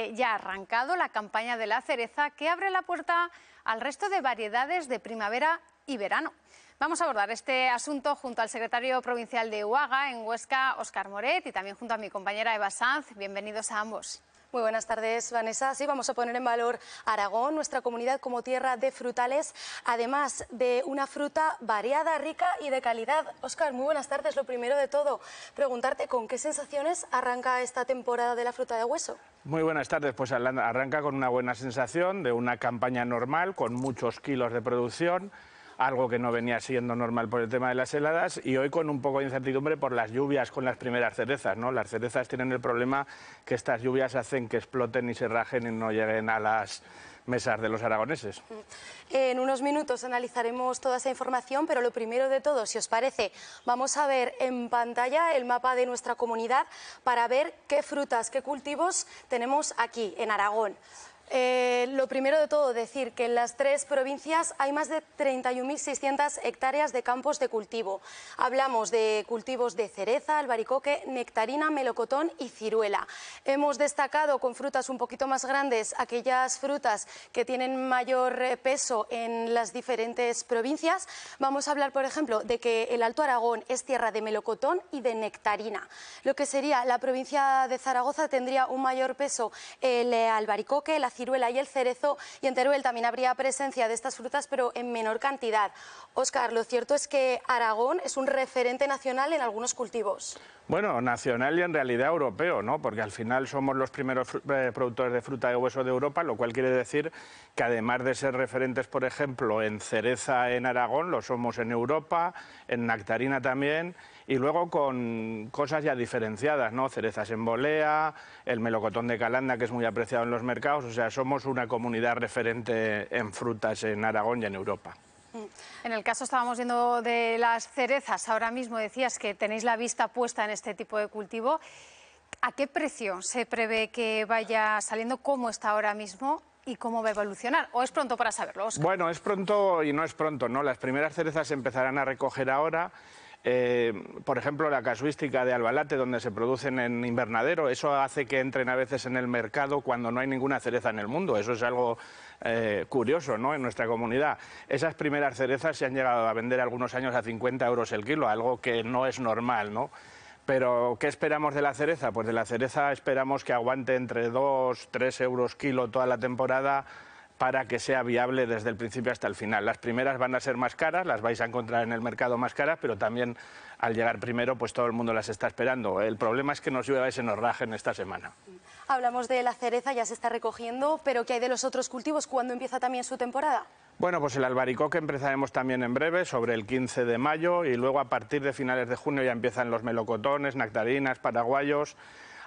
que ya ha arrancado la campaña de la cereza que abre la puerta al resto de variedades de primavera y verano. Vamos a abordar este asunto junto al secretario provincial de UAGA en Huesca, Óscar Moret, y también junto a mi compañera Eva Sanz. Bienvenidos a ambos. Muy buenas tardes, Vanessa. Sí, vamos a poner en valor Aragón, nuestra comunidad, como tierra de frutales, además de una fruta variada, rica y de calidad. Óscar, muy buenas tardes. Lo primero de todo, preguntarte con qué sensaciones arranca esta temporada de la fruta de hueso. Muy buenas tardes. Pues arranca con una buena sensación de una campaña normal, con muchos kilos de producción, algo que no venía siendo normal por el tema de las heladas, y hoy con un poco de incertidumbre por las lluvias con las primeras cerezas, ¿no? Las cerezas tienen el problema que estas lluvias hacen que exploten y se rajen y no lleguen a las mesas de los aragoneses. En unos minutos analizaremos toda esa información, pero lo primero de todo, si os parece, vamos a ver en pantalla el mapa de nuestra comunidad para ver qué frutas, qué cultivos tenemos aquí en Aragón. Lo primero de todo, decir que en las tres provincias hay más de 31.600 hectáreas de campos de cultivo. Hablamos de cultivos de cereza, albaricoque, nectarina, melocotón y ciruela. Hemos destacado con frutas un poquito más grandes aquellas frutas que tienen mayor peso en las diferentes provincias. Vamos a hablar, por ejemplo, de que el Alto Aragón es tierra de melocotón y de nectarina. Lo que sería la provincia de Zaragoza tendría un mayor peso el albaricoque, la ciruela y el cerezo, y en Teruel también habría presencia de estas frutas, pero en menor cantidad. Óscar, lo cierto es que Aragón es un referente nacional en algunos cultivos. Bueno, nacional y en realidad europeo, ¿no? Porque al final somos los primeros productores de fruta de hueso de Europa, lo cual quiere decir que además de ser referentes, por ejemplo, en cereza en Aragón, lo somos en Europa, en nectarina también, y luego con cosas ya diferenciadas, ¿no? Cerezas en bolea, el melocotón de Calanda, que es muy apreciado en los mercados. O sea, somos una comunidad referente en frutas en Aragón y en Europa. En el caso, estábamos viendo de las cerezas, ahora mismo decías que tenéis la vista puesta en este tipo de cultivo. ¿A qué precio se prevé que vaya saliendo? ¿Cómo está ahora mismo? ¿Y cómo va a evolucionar? ¿O es pronto para saberlo, Óscar? Bueno, es pronto y no es pronto, ¿no? Las primeras cerezas se empezarán a recoger ahora. Por ejemplo, la casuística de Albalate, donde se producen en invernadero, eso hace que entren a veces en el mercado cuando no hay ninguna cereza en el mundo. Eso es algo curioso, ¿no? En nuestra comunidad. Esas primeras cerezas se han llegado a vender algunos años a 50 euros el kilo, algo que no es normal, ¿no? Pero, ¿qué esperamos de la cereza? Pues de la cereza esperamos que aguante entre 2 3 euros kilo toda la temporada, para que sea viable desde el principio hasta el final. Las primeras van a ser más caras, las vais a encontrar en el mercado más caras, pero también al llegar primero, pues todo el mundo las está esperando. El problema es que nos llueva y se nos rajen esta semana. Hablamos de la cereza, ya se está recogiendo, pero ¿qué hay de los otros cultivos? ¿Cuándo empieza también su temporada? Bueno, pues el albaricoque empezaremos también en breve, sobre el 15 de mayo, y luego a partir de finales de junio ya empiezan los melocotones, nectarinas, paraguayos,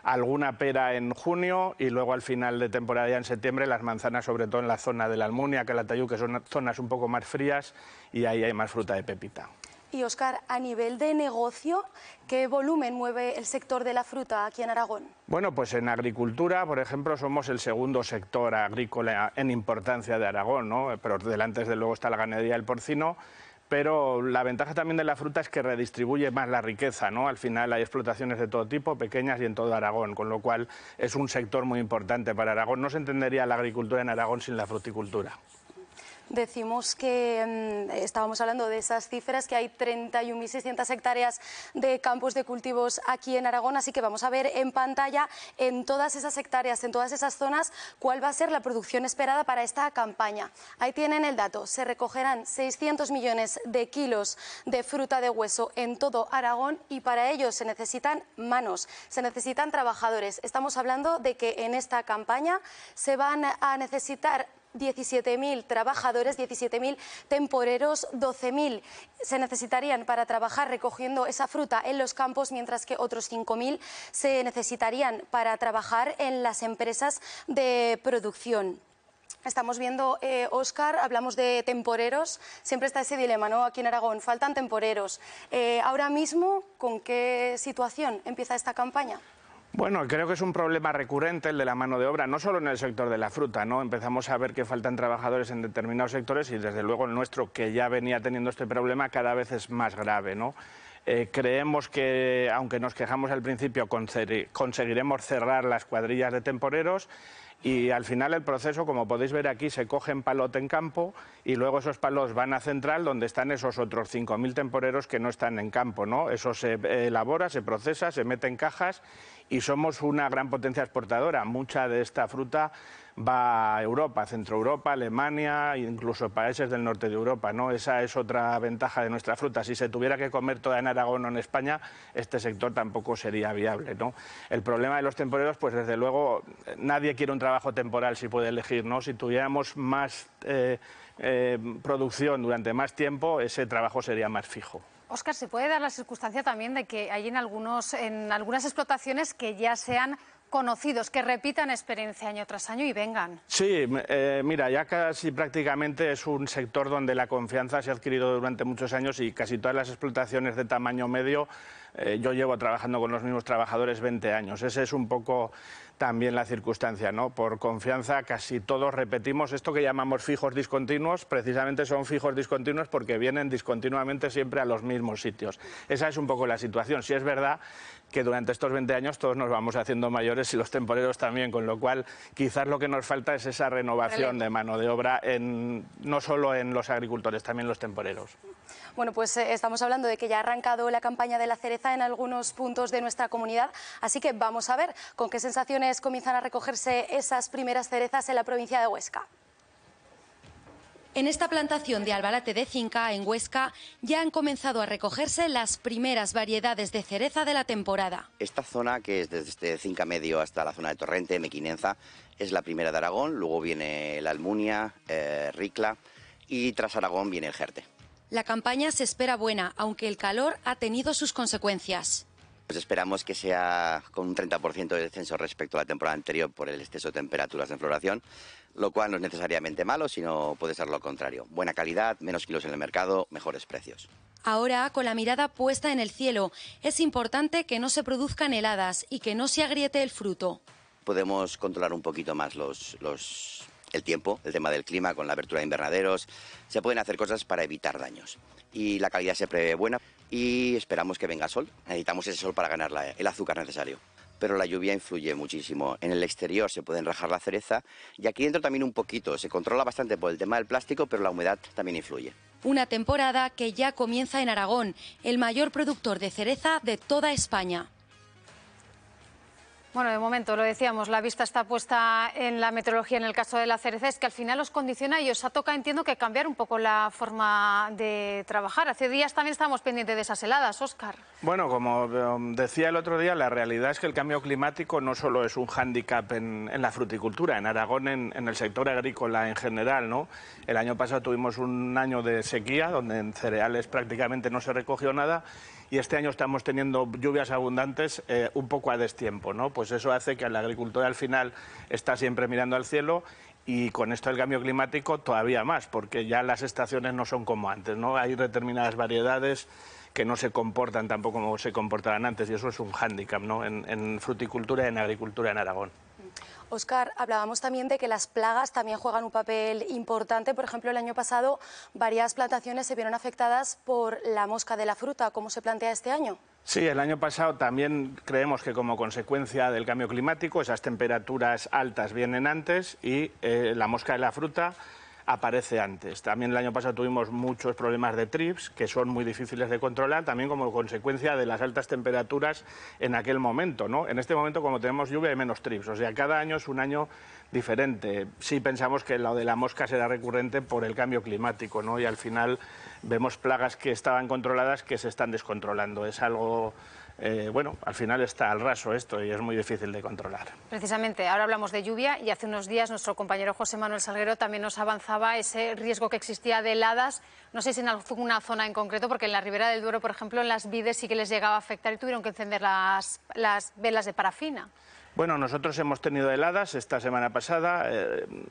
alguna pera en junio, y luego al final de temporada ya en septiembre las manzanas, sobre todo en la zona de la Almunia, Calatayud, que son zonas un poco más frías, y ahí hay más fruta de pepita. Y Óscar, a nivel de negocio, ¿qué volumen mueve el sector de la fruta aquí en Aragón? Bueno, pues en agricultura, por ejemplo, somos el segundo sector agrícola en importancia de Aragón, ¿no? Pero delante, desde luego, está la ganadería y el porcino. Pero la ventaja también de la fruta es que redistribuye más la riqueza, ¿no? Al final hay explotaciones de todo tipo, pequeñas y en todo Aragón, con lo cual es un sector muy importante para Aragón. No se entendería la agricultura en Aragón sin la fruticultura. Decimos que estábamos hablando de esas cifras, que hay 31.600 hectáreas de campos de cultivos aquí en Aragón, así que vamos a ver en pantalla, en todas esas hectáreas, en todas esas zonas, cuál va a ser la producción esperada para esta campaña. Ahí tienen el dato, se recogerán 600 millones de kilos de fruta de hueso en todo Aragón, y para ello se necesitan manos, se necesitan trabajadores. Estamos hablando de que en esta campaña se van a necesitar 17.000 trabajadores, 17.000 temporeros, 12.000 se necesitarían para trabajar recogiendo esa fruta en los campos, mientras que otros 5.000 se necesitarían para trabajar en las empresas de producción. Estamos viendo, Óscar, hablamos de temporeros, siempre está ese dilema, ¿no? Aquí en Aragón faltan temporeros. Ahora mismo, ¿con qué situación empieza esta campaña? Bueno, creo que es un problema recurrente el de la mano de obra, no solo en el sector de la fruta, ¿no? Empezamos a ver que faltan trabajadores en determinados sectores y desde luego el nuestro, que ya venía teniendo este problema, cada vez es más grave, ¿no? Creemos que, aunque nos quejamos al principio, conseguiremos cerrar las cuadrillas de temporeros. Y al final el proceso, como podéis ver aquí, se cogen palote en campo y luego esos palos van a central, donde están esos otros 5.000 temporeros que no están en campo, ¿no? Eso se elabora, se procesa, se mete en cajas y somos una gran potencia exportadora. Mucha de esta fruta va a Europa, Centro Europa, Alemania, incluso países del norte de Europa, ¿no? Esa es otra ventaja de nuestra fruta. Si se tuviera que comer toda en Aragón o en España, este sector tampoco sería viable, ¿no? El problema de los temporeros, pues desde luego, nadie quiere un trabajo temporal si puede elegir, ¿no? Si tuviéramos más producción durante más tiempo, ese trabajo sería más fijo. Óscar, ¿se puede dar la circunstancia también de que hay en algunas explotaciones que ya sean conocidos, que repitan experiencia año tras año y vengan? Sí, mira, ya casi prácticamente es un sector donde la confianza se ha adquirido durante muchos años y casi todas las explotaciones de tamaño medio, yo llevo trabajando con los mismos trabajadores 20 años. Ese es un poco también la circunstancia, ¿no? Por confianza casi todos repetimos esto que llamamos fijos discontinuos, precisamente son fijos discontinuos porque vienen discontinuamente siempre a los mismos sitios. Esa es un poco la situación. Sí es verdad que durante estos 20 años todos nos vamos haciendo mayores y los temporeros también, con lo cual quizás lo que nos falta es esa renovación de mano de obra, no solo en los agricultores, también en los temporeros. Bueno, pues estamos hablando de que ya ha arrancado la campaña de la cereza en algunos puntos de nuestra comunidad, así que vamos a ver con qué sensaciones comienzan a recogerse esas primeras cerezas en la provincia de Huesca. En esta plantación de Albalate de Cinca, en Huesca, ya han comenzado a recogerse las primeras variedades de cereza de la temporada. Esta zona, que es desde Cinca Medio hasta la zona de Torrente, Mequinenza, es la primera de Aragón, luego viene la Almunia, Ricla y tras Aragón viene el Jerte. La campaña se espera buena, aunque el calor ha tenido sus consecuencias. Pues esperamos que sea con un 30% de descenso respecto a la temporada anterior por el exceso de temperaturas en floración, lo cual no es necesariamente malo, sino puede ser lo contrario. Buena calidad, menos kilos en el mercado, mejores precios. Ahora, con la mirada puesta en el cielo, es importante que no se produzcan heladas y que no se agriete el fruto. Podemos controlar un poquito más el tiempo, el tema del clima, con la abertura de invernaderos. Se pueden hacer cosas para evitar daños. Y la calidad se prevé buena y esperamos que venga sol. Necesitamos ese sol para ganar el azúcar necesario. Pero la lluvia influye muchísimo. En el exterior se puede enrajar la cereza y aquí dentro también un poquito. Se controla bastante por el tema del plástico, pero la humedad también influye. Una temporada que ya comienza en Aragón, el mayor productor de cereza de toda España. Bueno, de momento, lo decíamos, la vista está puesta en la meteorología en el caso de la cereza, es que al final os condiciona y os ha tocado, entiendo, que cambiar un poco la forma de trabajar. Hace días también estábamos pendientes de esas heladas, Óscar. Bueno, como decía el otro día, la realidad es que el cambio climático no solo es un hándicap en la fruticultura, en Aragón, en el sector agrícola en general, ¿no? El año pasado tuvimos un año de sequía, donde en cereales prácticamente no se recogió nada, y este año estamos teniendo lluvias abundantes un poco a destiempo, ¿no? Pues eso hace que el agricultor al final está siempre mirando al cielo y con esto del cambio climático todavía más, porque ya las estaciones no son como antes, ¿no? Hay determinadas variedades que no se comportan tampoco como se comportaban antes y eso es un hándicap, ¿no? En fruticultura y en agricultura en Aragón. Óscar, hablábamos también de que las plagas también juegan un papel importante. Por ejemplo, el año pasado varias plantaciones se vieron afectadas por la mosca de la fruta. ¿Cómo se plantea este año? Sí, el año pasado también creemos que como consecuencia del cambio climático esas temperaturas altas vienen antes y la mosca de la fruta aparece antes. También el año pasado tuvimos muchos problemas de trips que son muy difíciles de controlar, también como consecuencia de las altas temperaturas en aquel momento, ¿no? En este momento, como tenemos lluvia, hay menos trips, o sea, cada año es un año diferente. Sí pensamos que lo de la mosca será recurrente por el cambio climático, ¿no? Y al final vemos plagas que estaban controladas que se están descontrolando. Es algo... bueno, al final está al raso esto y es muy difícil de controlar. Precisamente, ahora hablamos de lluvia y hace unos días nuestro compañero José Manuel Salguero también nos avanzaba ese riesgo que existía de heladas, no sé si en alguna zona en concreto, porque en la Ribera del Duero, por ejemplo, en las vides sí que les llegaba a afectar y tuvieron que encender las velas de parafina. Bueno, nosotros hemos tenido heladas esta semana pasada,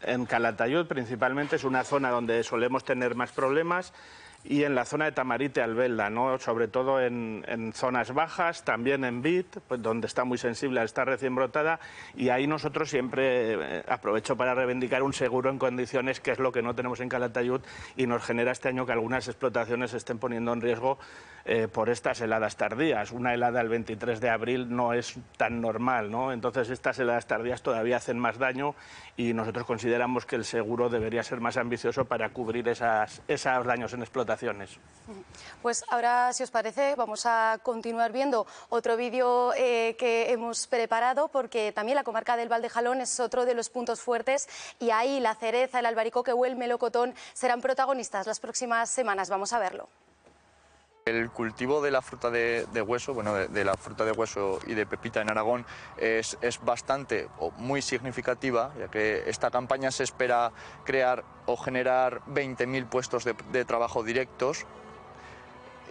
en Calatayud principalmente, es una zona donde solemos tener más problemas, y en la zona de Tamarite, Albelda, ¿no? Sobre todo en zonas bajas, también en vid, pues donde está muy sensible al estar recién brotada, y ahí nosotros siempre aprovecho para reivindicar un seguro en condiciones, que es lo que no tenemos en Calatayud, y nos genera este año que algunas explotaciones se estén poniendo en riesgo por estas heladas tardías. Una helada el 23 de abril no es tan normal, ¿no? Entonces estas heladas tardías todavía hacen más daño y nosotros consideramos que el seguro debería ser más ambicioso para cubrir esos daños en explotaciones. Pues ahora, si os parece, vamos a continuar viendo otro vídeo que hemos preparado, porque también la comarca del Valdejalón es otro de los puntos fuertes y ahí la cereza, el albaricoque o el melocotón serán protagonistas las próximas semanas. Vamos a verlo. El cultivo de la fruta de hueso, bueno, de la fruta de hueso y de pepita en Aragón es bastante o muy significativa, ya que esta campaña se espera crear o generar 20.000 puestos de trabajo directos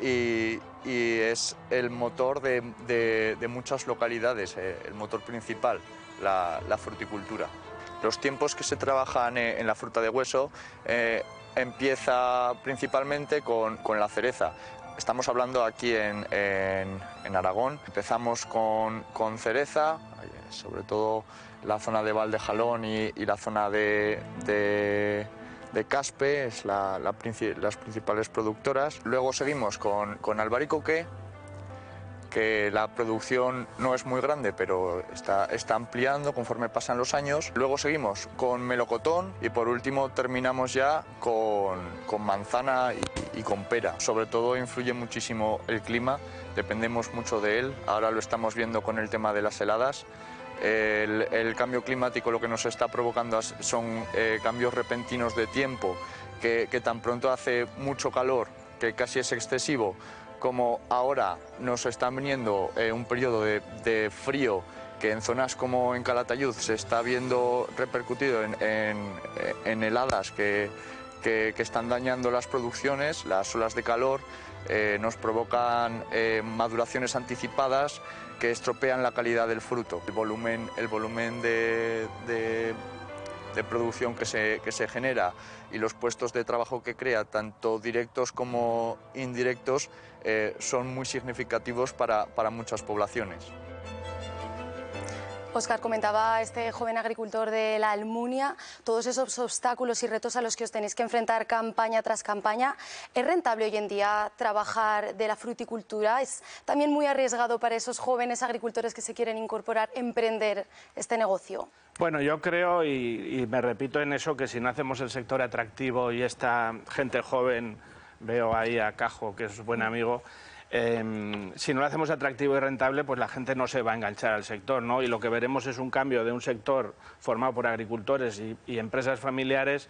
y es el motor de muchas localidades, el motor principal, la fruticultura. Los tiempos que se trabajan en la fruta de hueso empieza principalmente con la cereza. Estamos hablando aquí en Aragón. Empezamos con cereza, sobre todo la zona de Valdejalón y la zona de Caspe, es las principales productoras. Luego seguimos con albaricoque, que la producción no es muy grande, pero está ampliando conforme pasan los años. Luego seguimos con melocotón y por último terminamos ya con manzana y con pera. Sobre todo influye muchísimo el clima, dependemos mucho de él. Ahora lo estamos viendo con el tema de las heladas. El cambio climático lo que nos está provocando son cambios repentinos de tiempo, que tan pronto hace mucho calor, que casi es excesivo, como ahora nos están viniendo un periodo de frío que en zonas como en Calatayud se está viendo repercutido en heladas que están dañando las producciones. Las olas de calor nos provocan maduraciones anticipadas que estropean la calidad del fruto. El volumen de producción que se genera y los puestos de trabajo que crea, tanto directos como indirectos, son muy significativos para muchas poblaciones. Óscar, comentaba este joven agricultor de la Almunia todos esos obstáculos y retos a los que os tenéis que enfrentar campaña tras campaña. ¿Es rentable hoy en día trabajar de la fruticultura? ¿Es también muy arriesgado para esos jóvenes agricultores que se quieren incorporar, emprender este negocio? Bueno, yo creo, y me repito en eso, que si no hacemos el sector atractivo y esta gente joven, veo ahí a Cajo, que es buen amigo, si no lo hacemos atractivo y rentable, pues la gente no se va a enganchar al sector, ¿no? Y lo que veremos es un cambio de un sector formado por agricultores y empresas familiares,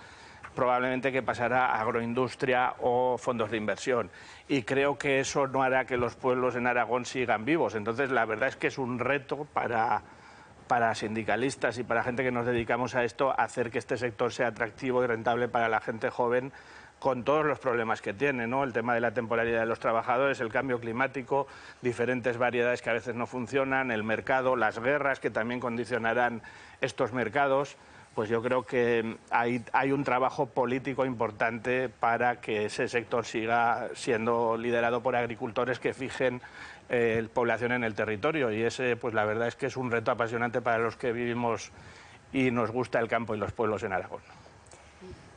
probablemente que pasará a agroindustria o fondos de inversión. Y creo que eso no hará que los pueblos en Aragón sigan vivos. Entonces, la verdad es que es un reto para sindicalistas y para gente que nos dedicamos a esto, hacer que este sector sea atractivo y rentable para la gente joven, con todos los problemas que tiene, ¿no? El tema de la temporalidad de los trabajadores, el cambio climático, diferentes variedades que a veces no funcionan, el mercado, las guerras que también condicionarán estos mercados. Pues yo creo que hay un trabajo político importante para que ese sector siga siendo liderado por agricultores que fijen población en el territorio, y ese, pues la verdad es que es un reto apasionante para los que vivimos y nos gusta el campo y los pueblos en Aragón.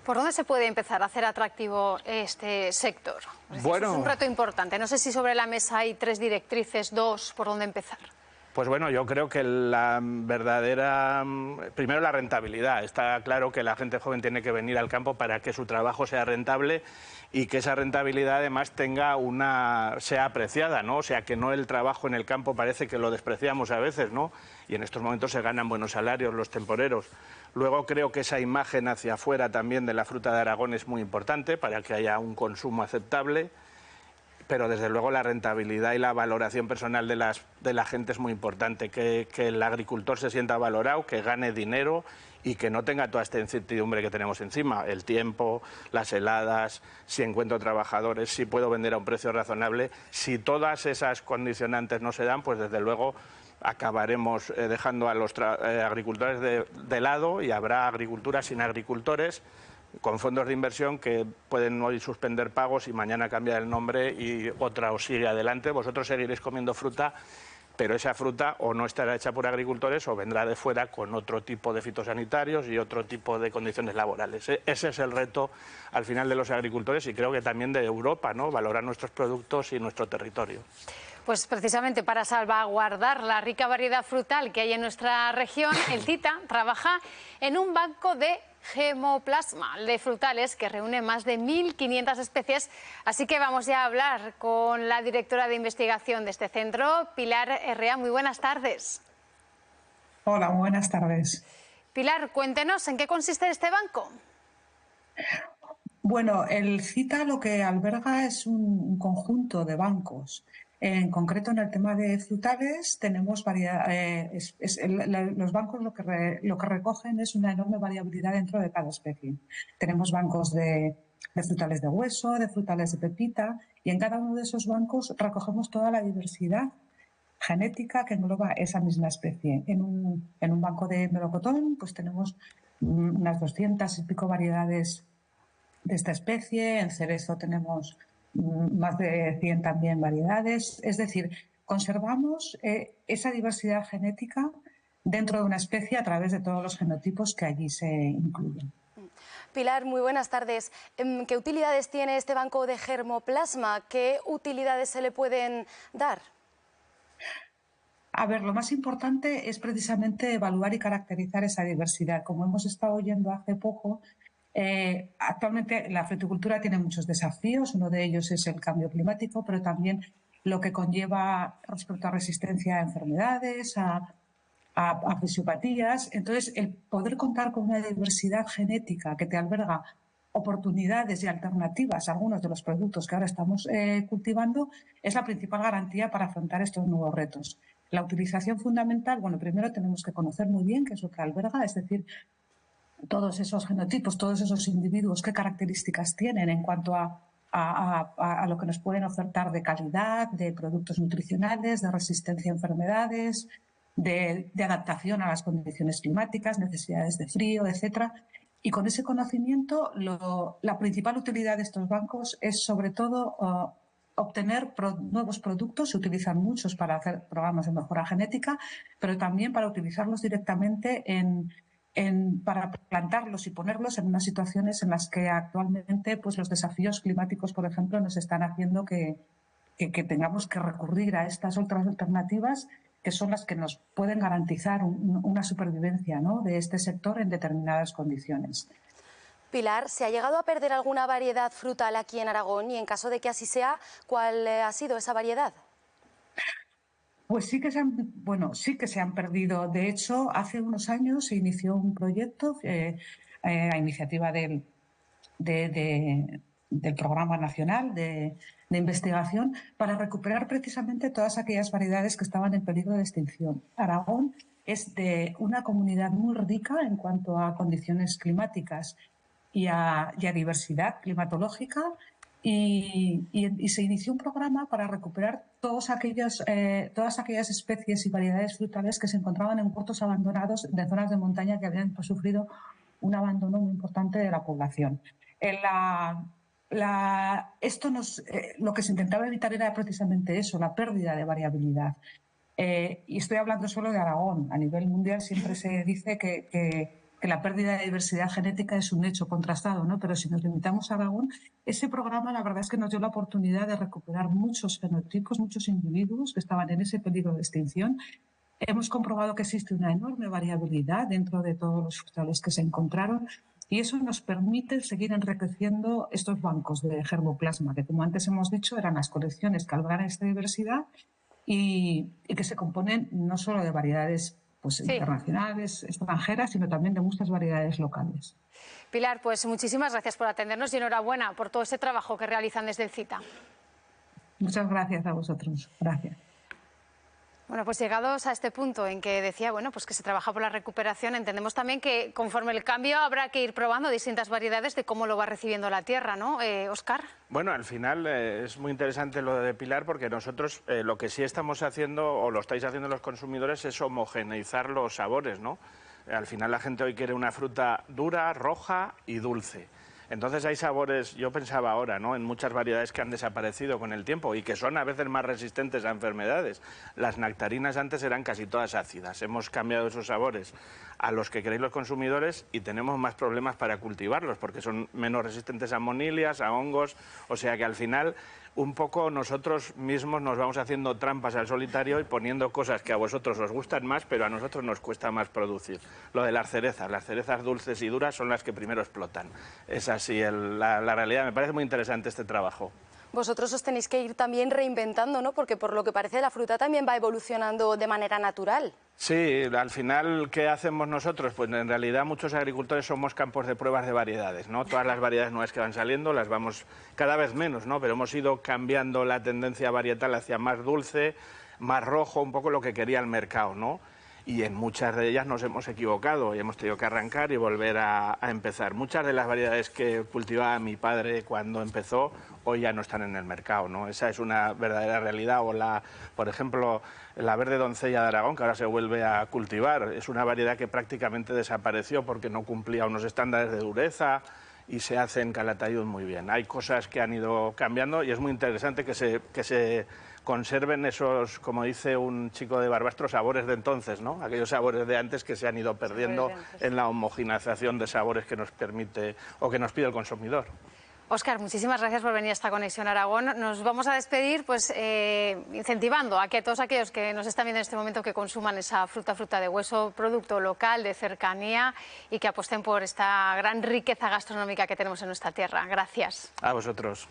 ¿Por dónde se puede empezar a hacer atractivo este sector? Bueno, eso es un reto importante. No sé si sobre la mesa hay 3 directrices, 2, ¿por dónde empezar? Pues bueno, yo creo que la verdadera... Primero, la rentabilidad. Está claro que la gente joven tiene que venir al campo para que su trabajo sea rentable y que esa rentabilidad además sea apreciada, ¿no? O sea, que no el trabajo en el campo parece que lo despreciamos a veces, ¿no? Y en estos momentos se ganan buenos salarios los temporeros. Luego creo que esa imagen hacia afuera también de la fruta de Aragón es muy importante para que haya un consumo aceptable. Pero desde luego la rentabilidad y la valoración personal de la gente es muy importante, que el agricultor se sienta valorado, que gane dinero y que no tenga toda esta incertidumbre que tenemos encima, el tiempo, las heladas, si encuentro trabajadores, si puedo vender a un precio razonable. Si todas esas condicionantes no se dan, pues desde luego acabaremos dejando a los agricultores de lado y habrá agricultura sin agricultores, con fondos de inversión que pueden hoy suspender pagos y mañana cambiar el nombre y otra os sigue adelante. Vosotros seguiréis comiendo fruta pero esa fruta o no estará hecha por agricultores o vendrá de fuera con otro tipo de fitosanitarios y otro tipo de condiciones laborales. Ese es el reto al final de los agricultores y creo que también de Europa, ¿no? Valorar nuestros productos y nuestro territorio. Pues precisamente para salvaguardar la rica variedad frutal que hay en nuestra región, el CITA trabaja en un banco de gemoplasma de frutales que reúne más de 1.500 especies. Así que vamos ya a hablar con la directora de investigación de este centro, Pilar Herrea. Muy buenas tardes. Hola, muy buenas tardes. Pilar, cuéntenos, ¿en qué consiste este banco? Bueno, el CITA lo que alberga es un conjunto de bancos. En concreto, en el tema de frutales, tenemos variedad. Los bancos lo que recogen es una enorme variabilidad dentro de cada especie. Tenemos bancos de frutales de hueso, de frutales de pepita, y en cada uno de esos bancos recogemos toda la diversidad genética que engloba esa misma especie. En un banco de melocotón, pues tenemos unas 200 y pico variedades de esta especie. En cerezo tenemos más de 100 también variedades. Es decir, conservamos esa diversidad genética dentro de una especie a través de todos los genotipos que allí se incluyen. Pilar, muy buenas tardes. ¿Qué utilidades tiene este banco de germoplasma? ¿Qué utilidades se le pueden dar? A ver, lo más importante es precisamente evaluar y caracterizar esa diversidad. Como hemos estado oyendo hace poco, actualmente la fruticultura tiene muchos desafíos. Uno de ellos es el cambio climático, pero también lo que conlleva respecto a resistencia a enfermedades, a fisiopatías. Entonces, el poder contar con una diversidad genética que te alberga oportunidades y alternativas a algunos de los productos que ahora estamos cultivando es la principal garantía para afrontar estos nuevos retos. La utilización fundamental, bueno, primero tenemos que conocer muy bien qué es lo que alberga, es decir, todos esos genotipos, todos esos individuos, qué características tienen en cuanto a lo que nos pueden ofertar de calidad, de productos nutricionales, de resistencia a enfermedades, de adaptación a las condiciones climáticas, necesidades de frío, etcétera. Y con ese conocimiento, la principal utilidad de estos bancos es sobre todo obtener nuevos productos. Se utilizan muchos para hacer programas de mejora genética, pero también para utilizarlos directamente para plantarlos y ponerlos en unas situaciones en las que actualmente pues, los desafíos climáticos, por ejemplo, nos están haciendo que tengamos que recurrir a estas otras alternativas que son las que nos pueden garantizar una supervivencia, ¿no?, de este sector en determinadas condiciones. Pilar, ¿se ha llegado a perder alguna variedad frutal aquí en Aragón? Y en caso de que así sea, ¿cuál ha sido esa variedad? Pues sí que se han perdido. De hecho, hace unos años se inició un proyecto a iniciativa del Programa Nacional de Investigación para recuperar precisamente todas aquellas variedades que estaban en peligro de extinción. Aragón es de una comunidad muy rica en cuanto a condiciones climáticas y a diversidad climatológica. Y se inició un programa para recuperar todas aquellas especies y variedades frutales que se encontraban en huertos abandonados de zonas de montaña que habían sufrido un abandono muy importante de la población. Lo que se intentaba evitar era precisamente eso, la pérdida de variabilidad. Y estoy hablando solo de Aragón. A nivel mundial siempre se dice que la pérdida de diversidad genética es un hecho contrastado, ¿no? Pero si nos limitamos a Aragón, ese programa la verdad es que nos dio la oportunidad de recuperar muchos fenotipos, muchos individuos que estaban en ese peligro de extinción. Hemos comprobado que existe una enorme variabilidad dentro de todos los frutales que se encontraron y eso nos permite seguir enriqueciendo estos bancos de germoplasma, que como antes hemos dicho eran las colecciones que albergan esta diversidad y que se componen no solo de variedades internacionales, extranjeras, sino también de muchas variedades locales. Pilar, pues muchísimas gracias por atendernos y enhorabuena por todo ese trabajo que realizan desde el CITA. Muchas gracias a vosotros. Gracias. Bueno, pues llegados a este punto en que decía, bueno, pues que se trabaja por la recuperación, entendemos también que conforme el cambio habrá que ir probando distintas variedades de cómo lo va recibiendo la tierra, ¿no, Óscar? Bueno, al final es muy interesante lo de Pilar porque nosotros lo que sí estamos haciendo, o lo estáis haciendo los consumidores, es homogeneizar los sabores, ¿no? Al final la gente hoy quiere una fruta dura, roja y dulce. Entonces hay sabores, yo pensaba ahora, ¿no?, en muchas variedades que han desaparecido con el tiempo y que son a veces más resistentes a enfermedades. Las nectarinas antes eran casi todas ácidas. Hemos cambiado esos sabores a los que queréis los consumidores y tenemos más problemas para cultivarlos porque son menos resistentes a monilias, a hongos, o sea que al final un poco nosotros mismos nos vamos haciendo trampas al solitario y poniendo cosas que a vosotros os gustan más, pero a nosotros nos cuesta más producir. Lo de las cerezas dulces y duras son las que primero explotan. Es así la realidad. Me parece muy interesante este trabajo. Vosotros os tenéis que ir también reinventando, ¿no? Porque por lo que parece la fruta también va evolucionando de manera natural. Sí, al final, ¿qué hacemos nosotros? Pues en realidad muchos agricultores somos campos de pruebas de variedades, ¿no? Todas las variedades nuevas que van saliendo las vamos cada vez menos, ¿no? Pero hemos ido cambiando la tendencia varietal hacia más dulce, más rojo, un poco lo que quería el mercado, ¿no? Y en muchas de ellas nos hemos equivocado y hemos tenido que arrancar y volver a empezar. Muchas de las variedades que cultivaba mi padre cuando empezó hoy ya no están en el mercado, ¿no? Esa es una verdadera realidad. O por ejemplo, la verde doncella de Aragón, que ahora se vuelve a cultivar, es una variedad que prácticamente desapareció porque no cumplía unos estándares de dureza y se hace en Calatayud muy bien. Hay cosas que han ido cambiando y es muy interesante que se conserven esos, como dice un chico de Barbastro, sabores de entonces, ¿no? Aquellos sabores de antes que se han ido perdiendo en la homogeneización de sabores que nos permite o que nos pide el consumidor. Óscar, muchísimas gracias por venir a esta Conexión Aragón. Nos vamos a despedir pues incentivando a que todos aquellos que nos están viendo en este momento que consuman esa fruta de hueso, producto local, de cercanía, y que apuesten por esta gran riqueza gastronómica que tenemos en nuestra tierra. Gracias. A vosotros.